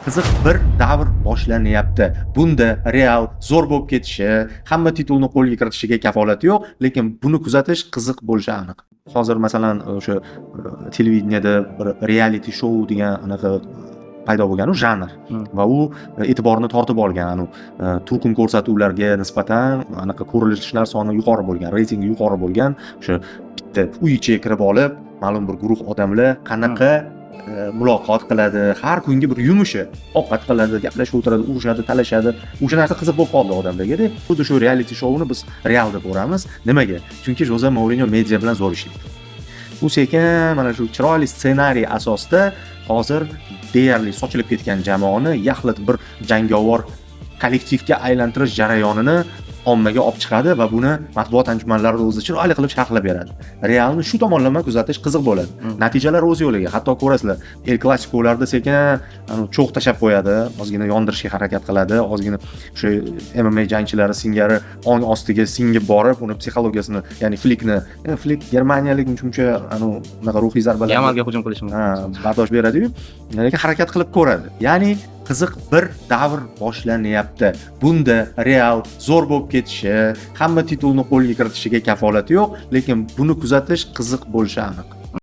qiziq bir davr boshlanyapti. Bunda Real zo'r bo'lib ketishi, hamma titulni qo'lga kiritishiga kafolati yo'q, lekin buni kuzatish qiziq bo'lishi aniq. Hozir masalan o'sha televideniyada bir reality show degan anaqa paydo bo'lgan janr va u e'tiborni tortib olgan. Turkum ko'rsatuvlarga nisbatan anaqa ko'rilishlar soni yuqori bo'lgan, reytingi yuqori bo'lgan. O'sha bitta uy ichiga kirib olib, ma'lum bir guruh odamlar qanaqa muloqot qiladi, har kungi bir yumushi, ovqat qiladi, gaplashib o'tiradi, urushadi, talashadi. O'sha narsa qiziq bo'lib qoldi odamlarga-da. Xuddi shu reality showni biz real deb ko'ramiz. Nimaga? Chunki Joze Mourinyo media bilan zo'r ishlaydi. U sekin mana shu chiroyli ssenariy asosida hozir deyarli sochilib ketgan jamoani yaxlit bir jangovar kollektivga aylantirish jarayonini ommaga olib chiqadi va buni matbuot anjumanlarida o'zi chiroyli qilib sharhlab beradi. Realni shu tomonlama kuzatish qiziq bo'ladi. Natijalar o'z yo'liga. Hatto ko'rasizlar, El Clasico'larda sekin cho'q tashab qo'yadi, ozgina yondirishga harakat qiladi, ozgina o'sha MMA jangchilari singari ong ostiga singib borib, uni psixologiyasini, ya'ni Flick germaniyalik uncha unaqa ruhiy zarbalar Yamalga hujum qilishi mumkin. Bardosh beradi-yu, lekin harakat qilib ko'radi. Ya'ni qiziq bir davr boshlanyapti. Bunda Real zo'r bo'lib ketishi, hamma titulni qo'lga kiritishiga kafolati yo'q, lekin buni kuzatish qiziq bo'lishi aniq.